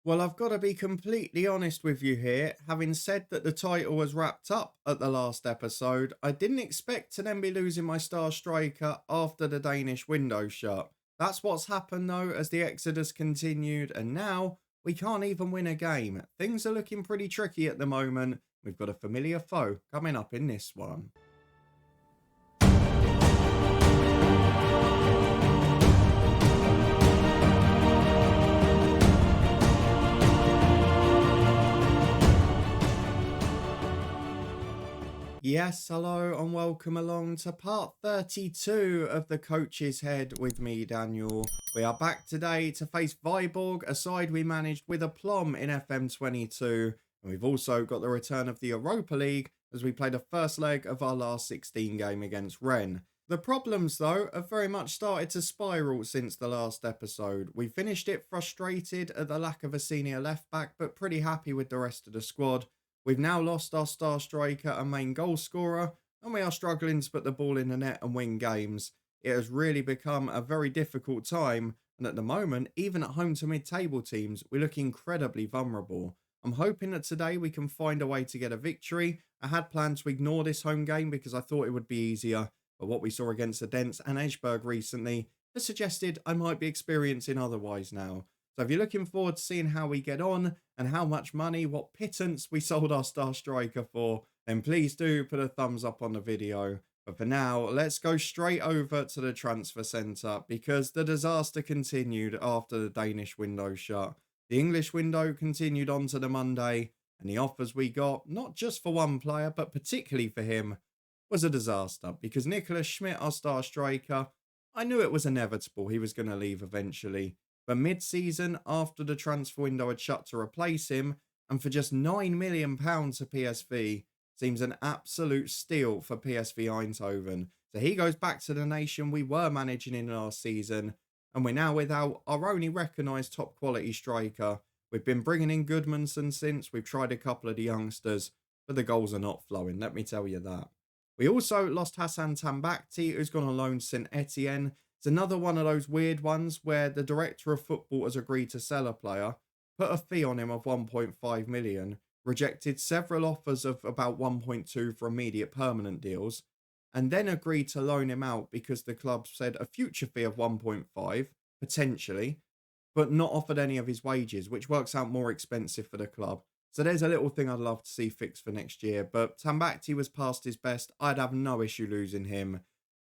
Well, I've got to be completely honest with you here. Having said that the title was wrapped up at the last episode, I didn't expect to then be losing my star striker after the Danish window shut. That's what's happened though, as the exodus continued, and now we can't even win a game. Things are looking pretty tricky at the moment. We've got a familiar foe coming up in this one. Yes, hello and welcome along to part 32 of the Coach's Head with me, Daniel. We are back today to face Viborg, a side we managed with aplomb in FM22. And we've also got the return of the Europa League as we play the first leg of our last 16 game against Rennes. The problems, though, have very much started to spiral since the last episode. We finished it frustrated at the lack of a senior left back, but pretty happy with the rest of the squad. We've now lost our star striker and main goal scorer, and we are struggling to put the ball in the net and win games. It has really become a very difficult time, and at the moment, even at home to mid-table teams, we look incredibly vulnerable. I'm hoping that today we can find a way to get a victory. I had planned to ignore this home game because I thought it would be easier, but what we saw against the Dents and Edgeburg recently has suggested I might be experiencing otherwise now. So if you're looking forward to seeing how we get on and how much money, what pittance we sold our star striker for, then please do put a thumbs up on the video. But for now, let's go straight over to the transfer centre because the disaster continued after the Danish window shut. The English window continued on to the Monday, and the offers we got, not just for one player, but particularly for him, was a disaster because Nicholas Schmidt, our star striker, I knew it was inevitable he was going to leave eventually. But mid-season, after the transfer window had shut to replace him, and for just £9 million to PSV, seems an absolute steal for PSV Eindhoven. So he goes back to the nation we were managing in last season, and we're now without our only recognised top quality striker. We've been bringing in Goodmanson since, we've tried a couple of the youngsters, but the goals are not flowing, let me tell you that. We also lost Hassan Tambakti, who's gone on loan to St Etienne. It's another one of those weird ones where the director of football has agreed to sell a player, put a fee on him of 1.5 million, rejected several offers of about 1.2 for immediate permanent deals, and then agreed to loan him out because the club said a future fee of 1.5, potentially, but not offered any of his wages, which works out more expensive for the club. So there's a little thing I'd love to see fixed for next year, but Tambakti was past his best. I'd have no issue losing him.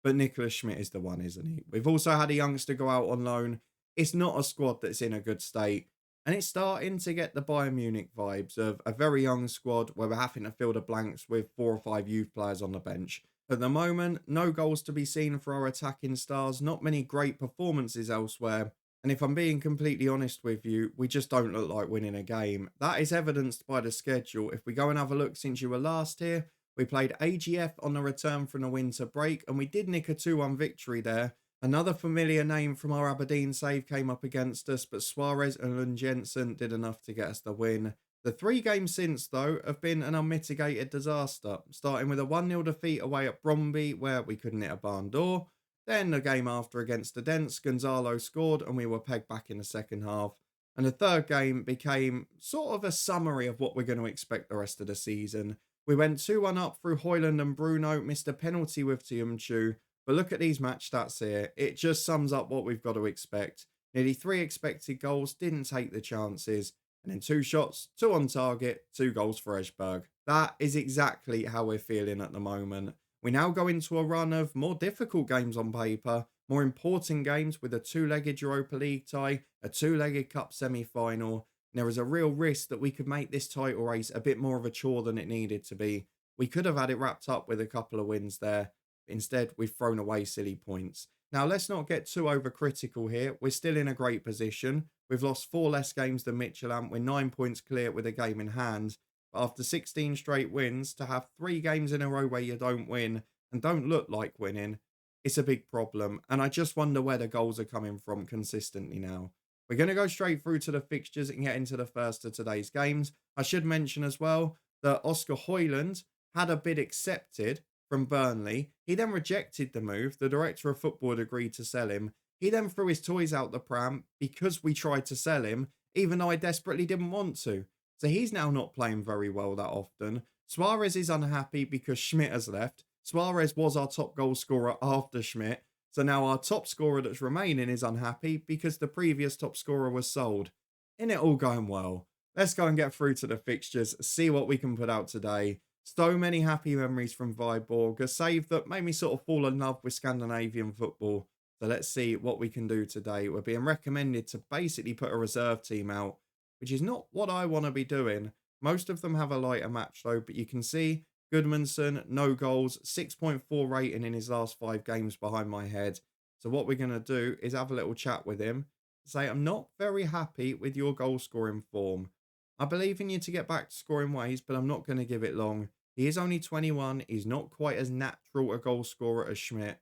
But Nicholas Schmidt is the one, isn't he? We've also had a youngster go out on loan. It's not a squad that's in a good state. And it's starting to get the Bayern Munich vibes of a very young squad where we're having to fill the blanks with 4 or 5 youth players on the bench. At the moment, no goals to be seen for our attacking stars, not many great performances elsewhere. And if I'm being completely honest with you, we just don't look like winning a game. That is evidenced by the schedule. If we go and have a look since you were last here, we played AGF on the return from the winter break, and we did nick a 2-1 victory there. Another familiar name from our Aberdeen save came up against us, but Suarez and Lund Jensen did enough to get us the win. The 3 games since, though, have been an unmitigated disaster, starting with a 1-0 defeat away at Bromby, where we couldn't hit a barn door. Then the game after against the Dents, Gonzalo scored, and we were pegged back in the second half. And the third game became sort of a summary of what we're going to expect the rest of the season. We went 2-1 up through Hoyland and Bruno, missed a penalty with Tiumchu. But look at these match stats here. It just sums up what we've got to expect. Nearly 3 expected goals, didn't take the chances. And then 2 shots, 2 on target, 2 goals for Edgeburg. That is exactly how we're feeling at the moment. We now go into a run of more difficult games on paper, more important games with a 2-legged Europa League tie, a 2-legged Cup semi-final. There is a real risk that we could make this title race a bit more of a chore than it needed to be. We could have had it wrapped up with a couple of wins there. Instead, we've thrown away silly points. Now, let's not get too overcritical here. We're still in a great position. We've lost 4 less games than Midtjylland. We're 9 points clear with a game in hand. But after 16 straight wins, to have 3 games in a row where you don't win and don't look like winning, it's a big problem. And I just wonder where the goals are coming from consistently now. We're going to go straight through to the fixtures and get into the first of today's games. I should mention as well that Oscar Hoyland had a bid accepted from Burnley. He then rejected the move. The director of football had agreed to sell him. He then threw his toys out the pram because we tried to sell him. even though I desperately didn't want to. So he's now not playing very well that often. Suarez is unhappy because Schmidt has left. Suarez was our top goal scorer after Schmidt. So now our top scorer that's remaining is unhappy because the previous top scorer was sold. Isn't it all going well? Let's go and get through to the fixtures, see what we can put out today. So many happy memories from Viborg, a save that made me sort of fall in love with Scandinavian football. So let's see what we can do today. We're being recommended to basically put a reserve team out, which is not what I want to be doing. Most of them have a lighter match though, but you can see Goodmanson, no goals, 6.4 rating in his last 5 games behind my head. So what we're going to do is have a little chat with him. Say, I'm not very happy with your goal scoring form. I believe in you to get back to scoring ways, but I'm not going to give it long. He is only 21. He's not quite as natural a goal scorer as Schmidt.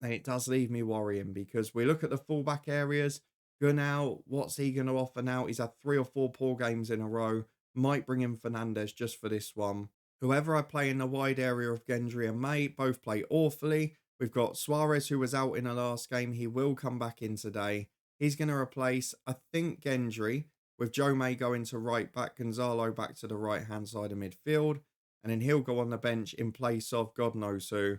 And it does leave me worrying because we look at the fullback areas. Gunau, what's he going to offer now? He's had 3 or 4 poor games in a row. Might bring in Fernandes just for this one. Whoever I play in the wide area of Gendry and May both play awfully. We've got Suarez, who was out in the last game. He will come back in today. He's going to replace, I think, Gendry, with Joe May going to right back, Gonzalo back to the right-hand side of midfield. And then he'll go on the bench in place of God knows who.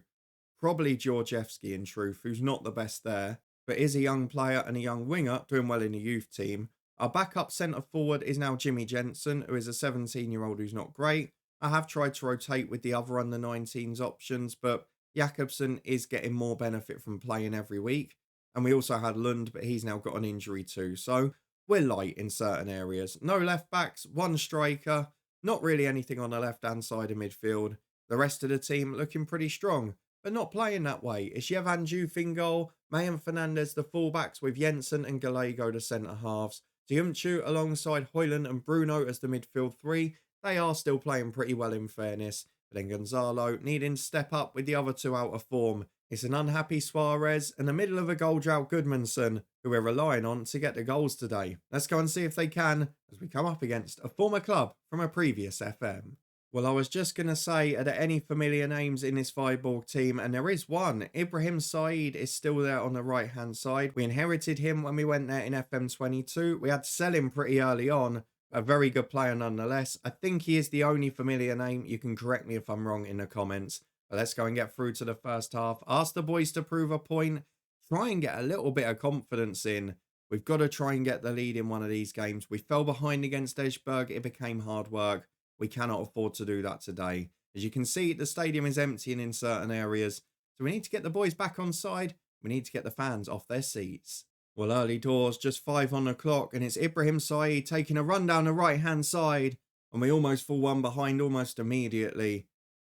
Probably Georgievski, in truth, who's not the best there, but is a young player and a young winger doing well in the youth team. Our backup centre-forward is now Jimmy Jensen, who is a 17-year-old who's not great. I have tried to rotate with the other under-19s options, but Jakobsen is getting more benefit from playing every week. And we also had Lund, but he's now got an injury too. So we're light in certain areas. No left-backs, 1 striker, not really anything on the left-hand side of midfield. The rest of the team looking pretty strong, but not playing that way. It's Yevan Juve in goal, May and Fernandes the fullbacks with Jensen and Gallego the centre-halves. Tiumchu alongside Højlund and Bruno as the midfield 3. They are still playing pretty well in fairness. But then Gonzalo needing to step up with the other 2 out of form. It's an unhappy Suarez and the middle of a goal drought Goodmanson, who we're relying on to get the goals today. Let's go and see if they can as we come up against a former club from a previous FM. Well, I was just going to say, are there any familiar names in this Viborg team? And there is one. Ibrahim Said is still there on the right-hand side. We inherited him when we went there in FM22. We had to sell him pretty early on. A very good player nonetheless. I think he is the only familiar name. You can correct me if I'm wrong in the comments. But let's go and get through to the first half. Ask the boys to prove a point. Try and get a little bit of confidence in. We've got to try and get the lead in one of these games. We fell behind against Esbjerg. It became hard work. We cannot afford to do that today. As you can see, the stadium is emptying in certain areas. So we need to get the boys back on side. We need to get the fans off their seats. Well, early doors, just 5 on the clock, and it's Ibrahim Said taking a run down the right-hand side, and we almost fall 1 behind almost immediately.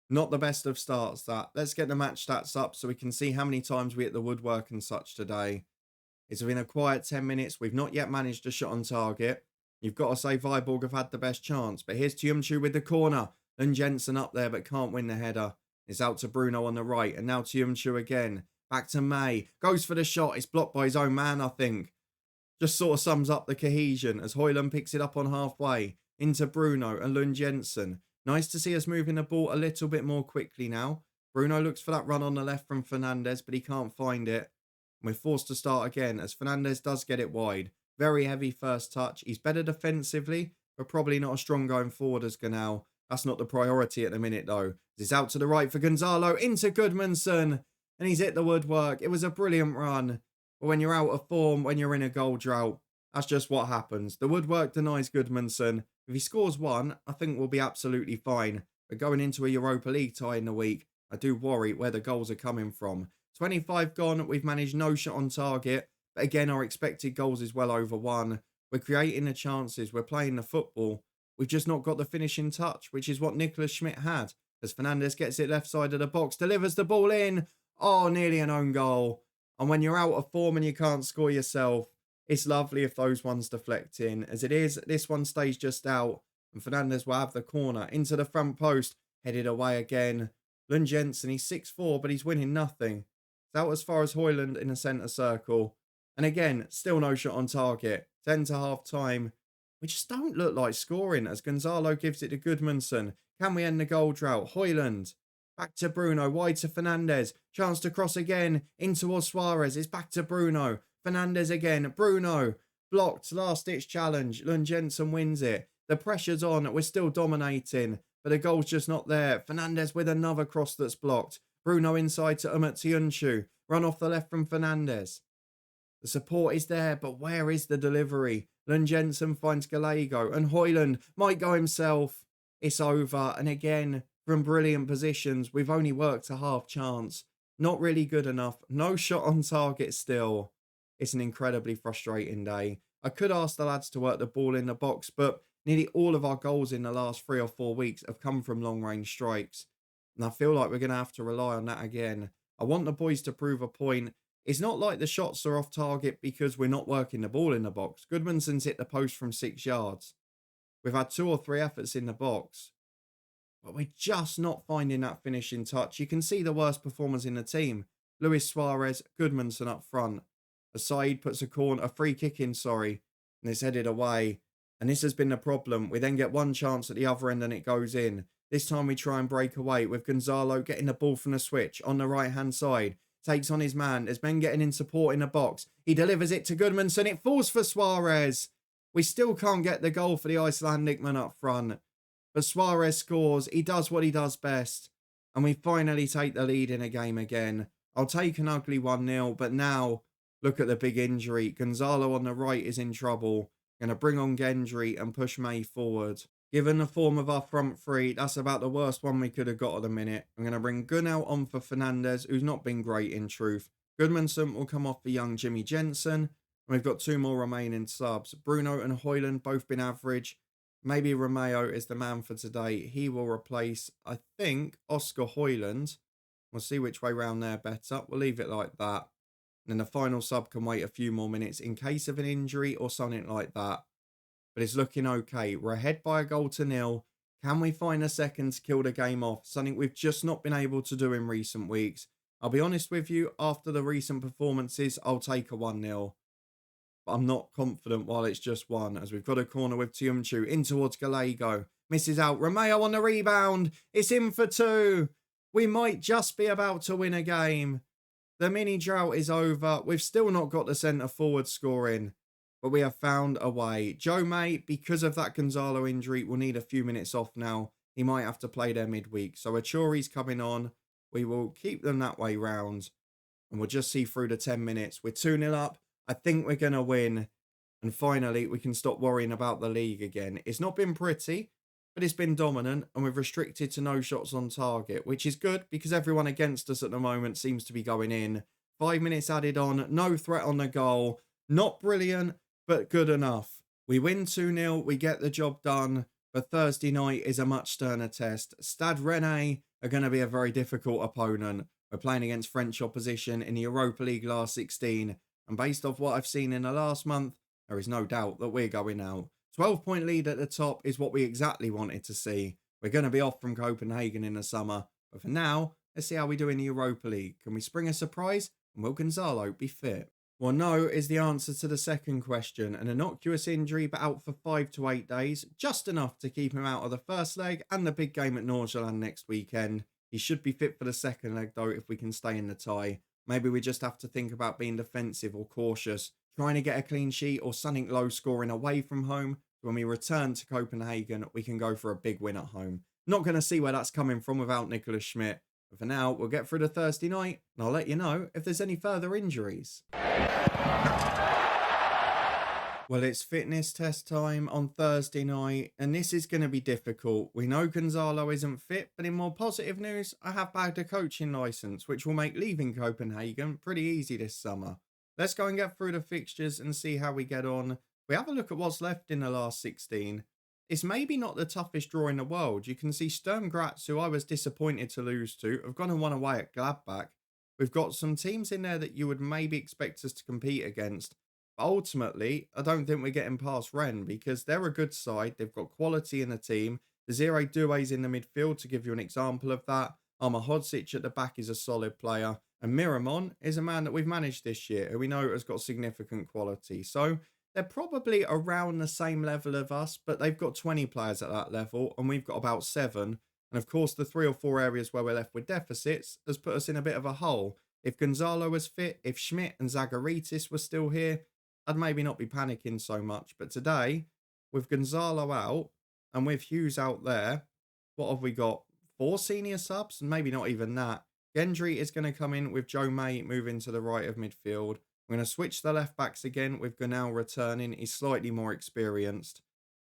Not the best of starts, that. Let's get the match stats up so we can see how many times we hit the woodwork and such today. It's been a quiet 10 minutes. We've not yet managed a shot on target. You've got to say Viborg have had the best chance, but here's Tiumchu with the corner, and Jensen up there, but can't win the header. It's out to Bruno on the right, and now Tiumchu again. Back to May. Goes for the shot. It's blocked by his own man, I think. Just sort of sums up the cohesion as Højlund picks it up on halfway. Into Bruno and Lund Jensen. Nice to see us moving the ball a little bit more quickly now. Bruno looks for that run on the left from Fernandes, but he can't find it. We're forced to start again as Fernandes does get it wide. Very heavy first touch. He's better defensively, but probably not as strong going forward as Gunau. That's not the priority at the minute, though. It's out to the right for Gonzalo. Into Goodmanson. And he's hit the woodwork. It was a brilliant run. But when you're out of form, when you're in a goal drought, that's just what happens. The woodwork denies Goodmanson. If he scores 1, I think we'll be absolutely fine. But going into a Europa League tie in the week, I do worry where the goals are coming from. 25 gone. We've managed no shot on target. But again, our expected goals is well over 1. We're creating the chances. We're playing the football. We've just not got the finishing touch, which is what Nicholas Schmidt had. As Fernandes gets it left side of the box, delivers the ball in. Oh, nearly an own goal. And when you're out of form and you can't score yourself, it's lovely if those ones deflect in. As it is, this one stays just out. And Fernandes will have the corner into the front post. Headed away again. Lund Jensen, he's 6'4", but he's winning nothing. It's out as far as Højlund in the centre circle. And again, still no shot on target. 10 to half time. We just don't look like scoring as Gonzalo gives it to Goodmanson. Can we end the goal drought? Højlund. Back to Bruno, wide to Fernandes. Chance to cross again, in towards Suarez. It's back to Bruno. Fernandes again. Bruno. Blocked, last-ditch challenge. Lund Jensen wins it. The pressure's on. We're still dominating, but the goal's just not there. Fernandes with another cross that's blocked. Bruno inside to Tiunchu. Run off the left from Fernandes. The support is there, but where is the delivery? Lund Jensen finds Gallego, and Højlund might go himself. It's over, and again, from brilliant positions, we've only worked a half chance. Not really good enough. No shot on target still. It's an incredibly frustrating day. I could ask the lads to work the ball in the box, but nearly all of our goals in the last 3 or 4 weeks have come from long-range strikes. And I feel like we're going to have to rely on that again. I want the boys to prove a point. It's not like the shots are off target because we're not working the ball in the box. Goodmanson's hit the post from 6 yards. We've had 2 or 3 efforts in the box. But we're just not finding that finishing touch. You can see the worst performers in the team. Luis Suarez, Goodmanson up front. Aside puts a free kick in, and it's headed away. And this has been the problem. We then get one chance at the other end and it goes in. This time we try and break away with Gonzalo getting the ball from the switch on the right-hand side. Takes on his man. There's men getting in support in the box. He delivers it to Goodmanson. It falls for Suarez. We still can't get the goal for the Icelandic man up front. But Suarez scores. He does what he does best. And we finally take the lead in a game again. I'll take an ugly 1-0. But now, look at the big injury. Gonzalo on the right is in trouble. Going to bring on Gendry and push May forward. Given the form of our front three, that's about the worst one we could have got at the minute. I'm going to bring Gunnar on for Fernandes, who's not been great in truth. Goodmanson will come off for young Jimmy Jensen. And we've got 2 more remaining subs. Bruno and Højlund both been average. Maybe Romeo is the man for today. He will replace, I think, Oscar Højlund. We'll see which way round there better. We'll leave it like that. And then the final sub can wait a few more minutes in case of an injury or something like that. But it's looking okay. We're ahead by a goal to 0. Can we find a second to kill the game off? Something we've just not been able to do in recent weeks. I'll be honest with you, after the recent performances, I'll take a 1-0. But I'm not confident while it's just 1, as we've got a corner with Tiunchu in towards Gallego. Misses out. Romeo on the rebound. It's in for 2. We might just be about to win a game. The mini drought is over. We've still not got the centre forward scoring. But we have found a way. Joe May, because of that Gonzalo injury, will need a few minutes off now. He might have to play there midweek. So Achuri's coming on. We will keep them that way round. And we'll just see through the 10 minutes. We're 2-0 up. I think we're going to win. And finally, we can stop worrying about the league again. It's not been pretty, but it's been dominant. And we've restricted to no shots on target, which is good because everyone against us at the moment seems to be going in. 5 minutes added on. No threat on the goal. Not brilliant, but good enough. We win 2-0. We get the job done. But Thursday night is a much sterner test. Stade Rennes are going to be a very difficult opponent. We're playing against French opposition in the Europa League last 16. And based off what I've seen in the last month, there is no doubt that we're going out. 12-point lead at the top is what we exactly wanted to see. We're going to be off from Copenhagen in the summer. But for now, let's see how we do in the Europa League. Can we spring a surprise? And will Gonzalo be fit? Well, no is the answer to the second question. An innocuous injury, but out for 5 to 8 days. Just enough to keep him out of the first leg and the big game at Nordsjælland next weekend. He should be fit for the second leg, though, if we can stay in the tie. Maybe we just have to think about being defensive or cautious. Trying to get a clean sheet or something low scoring away from home. When we return to Copenhagen, we can go for a big win at home. Not going to see where that's coming from without Nicholas Schmidt. But for now, we'll get through the Thursday night, and I'll let you know if there's any further injuries. Well, it's fitness test time on Thursday night, and this is going to be difficult. We know Gonzalo isn't fit, but in more positive news, I have bagged a coaching licence, which will make leaving Copenhagen pretty easy this summer. Let's go and get through the fixtures and see how we get on. We have a look at what's left in the last 16. It's maybe not the toughest draw in the world. You can see Sturm Graz, who I was disappointed to lose to, have gone and won away at Gladbach. We've got some teams in there that you would maybe expect us to compete against. But ultimately, I don't think we're getting past Rennes because they're a good side. They've got quality in the team. Desiree Doué's in the midfield, to give you an example of that. Arma Hodzic at the back is a solid player. And Miramon is a man that we've managed this year, who we know has got significant quality. So they're probably around the same level of us, but they've got 20 players at that level, and we've got about 7. And of course, the 3 or 4 areas where we're left with deficits has put us in a bit of a hole. If Gonzalo was fit, if Schmidt and Zagaritis were still here, I'd maybe not be panicking so much. But today, with Gonzalo out and with Hughes out there, what have we got? 4 senior subs? Maybe not even that. Gendry is going to come in with Joe May moving to the right of midfield. I'm going to switch the left backs again with Gunal returning. He's slightly more experienced.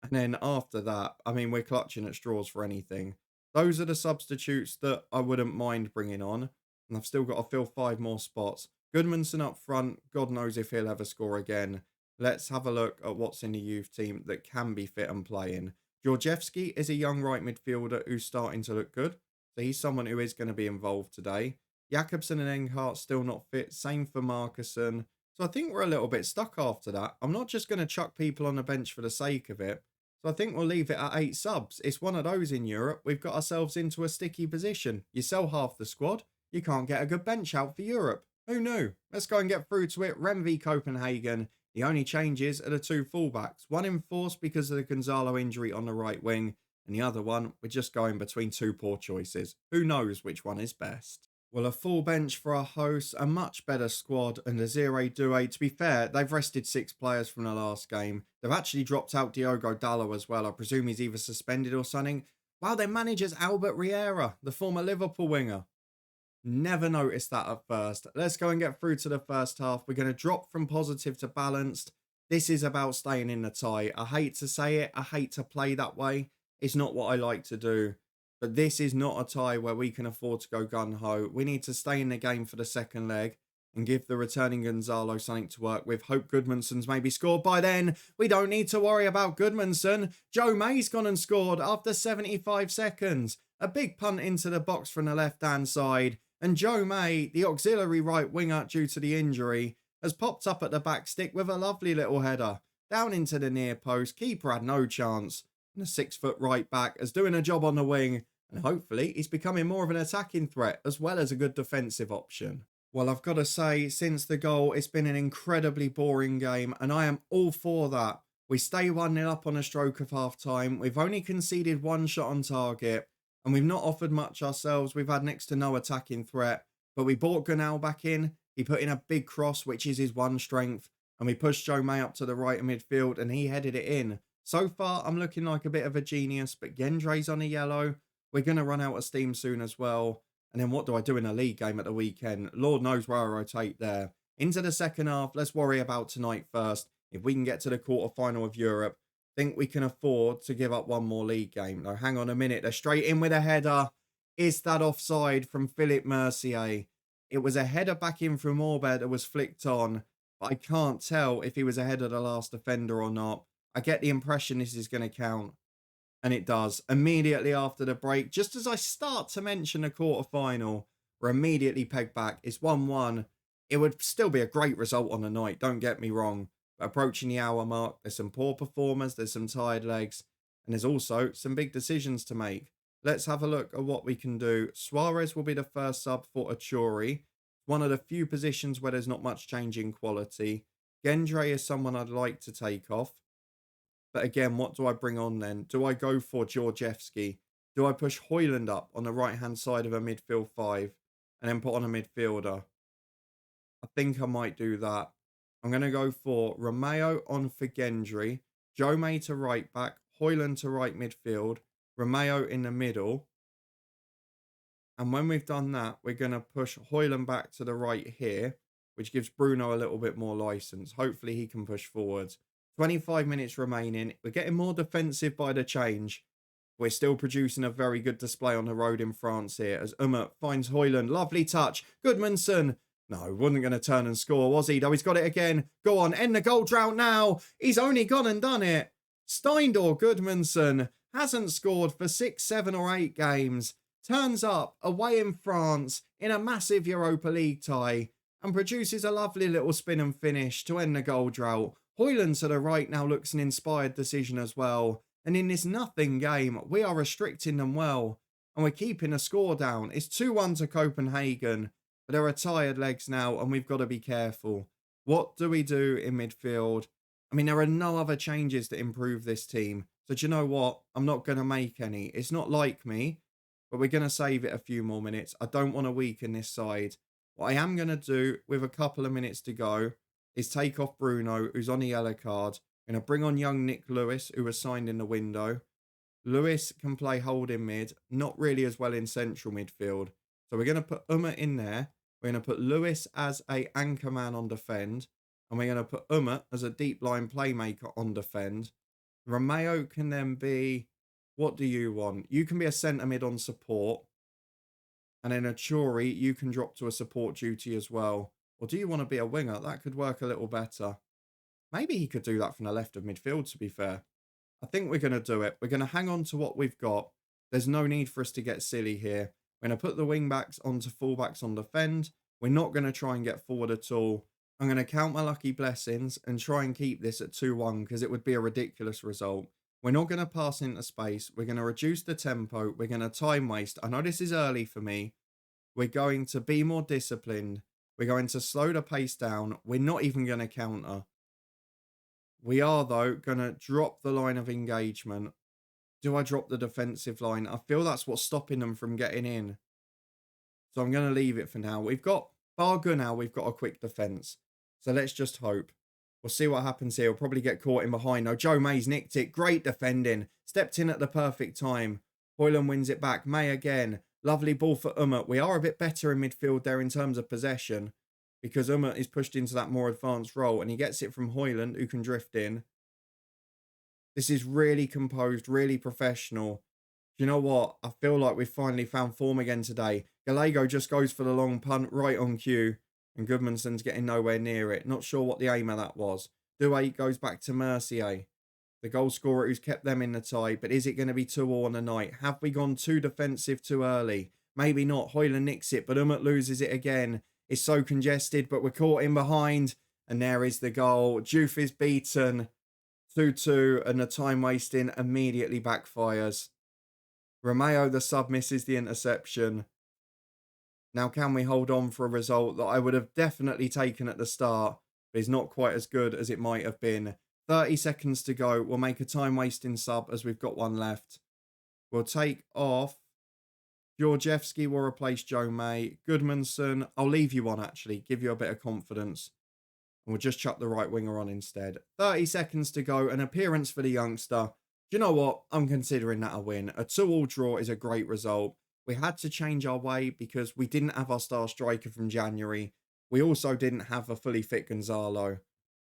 And then after that, I mean, we're clutching at straws for anything. Those are the substitutes that I wouldn't mind bringing on. And I've still got to fill 5 more spots. Goodmanson up front. God knows if he'll ever score again. Let's have a look at what's in the youth team that can be fit and playing. Georgievski is a young right midfielder who's starting to look good. So he's someone who is going to be involved today. Jakobsen and Enghart still not fit. Same for Markusson. So I think we're a little bit stuck after that. I'm not just going to chuck people on the bench for the sake of it. So I think we'll leave it at 8 subs. It's one of those in Europe. We've got ourselves into a sticky position. You sell half the squad, you can't get a good bench out for Europe. Who knew? Let's go and get through to it. Rennes v Copenhagen. The only changes are the 2 fullbacks. One enforced because of the Gonzalo injury on the right wing. And the other one, we're just going between 2 poor choices. Who knows which one is best? Well, a full bench for our hosts, a much better squad, and a zero due. To be fair, they've rested 6 players from the last game. They've actually dropped out Diogo Dallo as well. I presume he's either suspended or something. Wow, their manager's Albert Riera, the former Liverpool winger. Never noticed that at first. Let's go and get through to the first half. We're going to drop from positive to balanced. This is about staying in the tie. I hate to say it. I hate to play that way. It's not what I like to do. But this is not a tie where we can afford to go gun-ho. We need to stay in the game for the second leg and give the returning Gonzalo something to work with. Hope Goodmanson's maybe scored by then. We don't need to worry about Goodmanson. Joe May's gone and scored after 75 seconds. A big punt into the box from the left-hand side. And Joe May, the auxiliary right winger due to the injury, has popped up at the back stick with a lovely little header. Down into the near post. Keeper had no chance. And a 6-foot right back is doing a job on the wing. And hopefully he's becoming more of an attacking threat as well as a good defensive option. Well, I've got to say, since the goal, it's been an incredibly boring game. And I am all for that. We stay 1-0 up on a stroke of half-time. We've only conceded 1 shot on target. And we've not offered much ourselves. We've had next to no attacking threat. But we brought Gunal back in. He put in a big cross, which is his one strength. And we pushed Joe May up to the right of midfield. And he headed it in. So far, I'm looking like a bit of a genius. But Gendry's on a yellow. We're going to run out of steam soon as well. And then what do I do in a league game at the weekend? Lord knows where I rotate there. Into the second half, let's worry about tonight first. If we can get to the quarterfinal of Europe, think we can afford to give up 1 more league game. No, hang on a minute. They're straight in with a header. Is that offside from Philippe Mercier? It was a header back in from Orbed that was flicked on. But I can't tell if he was ahead of the last defender or not. I get the impression this is going to count. And it does. Immediately after the break, just as I start to mention the quarterfinal, we're immediately pegged back. It's 1-1. It would still be a great result on the night, don't get me wrong. But approaching the hour mark, there's some poor performers, there's some tired legs, and there's also some big decisions to make. Let's have a look at what we can do. Suarez will be the first sub for Achuri. One of the few positions where there's not much change in quality. Gendry is someone I'd like to take off. But again, what do I bring on then? Do I go for Georgievski? Do I push Højlund up on the right-hand side of a midfield 5 and then put on a midfielder? I think I might do that. I'm going to go for Romeo on for Gendry, Joe May to right back, Højlund to right midfield, Romeo in the middle. And when we've done that, we're going to push Højlund back to the right here, which gives Bruno a little bit more license. Hopefully he can push forwards. 25 minutes remaining. We're getting more defensive by the change. We're still producing a very good display on the road in France here as Umert finds Højlund. Lovely touch. Goodmanson. No, wasn't going to turn and score, was he? Though he's got it again. Go on, end the goal drought now. He's only gone and done it. Steindor Goodmanson hasn't scored for 6, 7 or 8 games. Turns up away in France in a massive Europa League tie and produces a lovely little spin and finish to end the goal drought. Højlund to the right now looks an inspired decision as well. And in this nothing game, we are restricting them well. And we're keeping the score down. It's 2-1 to Copenhagen. But there are tired legs now and we've got to be careful. What do we do in midfield? I mean, there are no other changes to improve this team. So do you know what? I'm not going to make any. It's not like me. But we're going to save it a few more minutes. I don't want to weaken this side. What I am going to do with a couple of minutes to go, is take off Bruno, who's on the yellow card. Going to bring on young Nick Lewis, who was signed in the window. Lewis can play holding mid, not really as well in central midfield. So we're going to put in there. We're going to put Lewis as a anchor man on defend. And we're going to put as a deep line playmaker on defend. Romeo can then be, what do you want? You can be a centre mid on support. And then Achuri, you can drop to a support duty as well. Or do you want to be a winger? That could work a little better. Maybe he could do that from the left of midfield, to be fair. I think we're going to do it. We're going to hang on to what we've got. There's no need for us to get silly here. We're going to put the wing backs onto fullbacks on defend. We're not going to try and get forward at all. I'm going to count my lucky blessings and try and keep this at 2-1 because it would be a ridiculous result. We're not going to pass into space. We're going to reduce the tempo. We're going to time waste. I know this is early for me. We're going to be more disciplined. We're going to slow the pace down. We're not even going to counter. We are, though, going to drop the line of engagement. Do I drop the defensive line? I feel that's what's stopping them from getting in. So I'm going to leave it for now. We've got, bar good now, we've got a quick defence. So let's just hope. We'll see what happens here. We'll probably get caught in behind. No, Joe May's nicked it. Great defending. Stepped in at the perfect time. Hoyland wins it back. May again. Lovely ball for Umut. We are a bit better in midfield there in terms of possession, because Umut is pushed into that more advanced role and he gets it from Hoyland, who can drift in. This is really composed, really professional. Do you know what? I feel like we've finally found form again today. Gallego just goes for the long punt right on cue and Goodmanson's getting nowhere near it. Not sure what the aim of that was. Douay goes back to Mercier, the goal scorer who's kept them in the tie. But is it going to be 2-2 on the night? Have we gone too defensive too early? Maybe not. Hoyland nicks it, but Umut loses it again. It's so congested, but we're caught in behind. And there is the goal. Juve is beaten. 2-2, and the time wasting immediately backfires. Romeo, the sub, misses the interception. Now, can we hold on for a result that I would have definitely taken at the start, but is not quite as good as it might have been? 30 seconds to go. We'll make a time-wasting sub as we've got one left. We'll take off. Georgievski will replace Joe May. Goodmanson, I'll leave you on, actually. Give you a bit of confidence. And we'll just chuck the right winger on instead. 30 seconds to go. An appearance for the youngster. Do you know what? I'm considering that a win. A 2-2 draw is a great result. We had to change our way because we didn't have our star striker from January. We also didn't have a fully fit Gonzalo.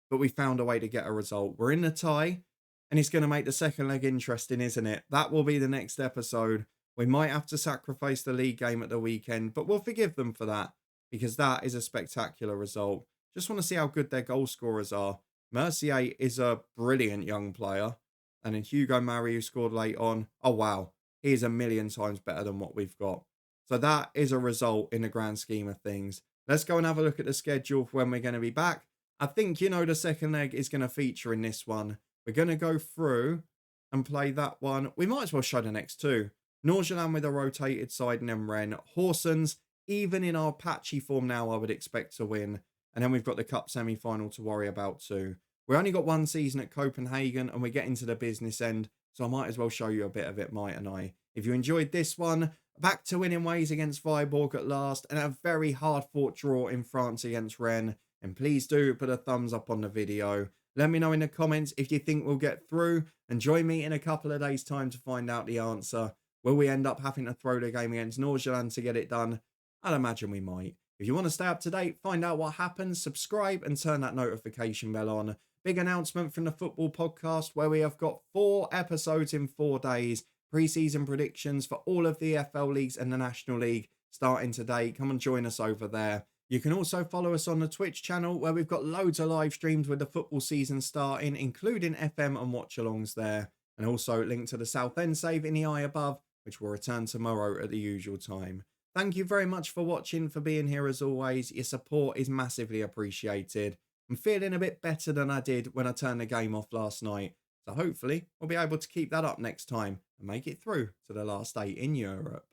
But we found a way to get a result. We're in the tie. And it's going to make the second leg interesting, isn't it? That will be the next episode. We might have to sacrifice the league game at the weekend. But we'll forgive them for that. Because that is a spectacular result. Just want to see how good their goal scorers are. Mercier is a brilliant young player. And then Hugo Mari, who scored late on. Oh, wow. He is a million times better than what we've got. So that is a result in the grand scheme of things. Let's go and have a look at the schedule for when we're going to be back. I think, the second leg is going to feature in this one. We're going to go through and play that one. We might as well show the next two. Norgeland with a rotated side and then Rennes. Horsens, even in our patchy form now, I would expect to win. And then we've got the cup semi-final to worry about too. We only got one season at Copenhagen and we're getting to the business end. So I might as well show you a bit of it, mightn't I? If you enjoyed this one, back to winning ways against Viborg at last. And a very hard-fought draw in France against Rennes. And please do put a thumbs up on the video. Let me know in the comments if you think we'll get through. And join me in a couple of days' time to find out the answer. Will we end up having to throw the game against Norgeland to get it done? I'd imagine we might. If you want to stay up to date, find out what happens, subscribe and turn that notification bell on. Big announcement from the Football Podcast where we have got 4 episodes in 4 days. Pre-season predictions for all of the FL leagues and the National League starting today. Come and join us over there. You can also follow us on the Twitch channel where we've got loads of live streams with the football season starting, including FM and watch-alongs there. And also link to the South End save in the eye above, which will return tomorrow at the usual time. Thank you very much for watching, for being here as always. Your support is massively appreciated. I'm feeling a bit better than I did when I turned the game off last night. So hopefully we'll be able to keep that up next time and make it through to the last 8 in Europe.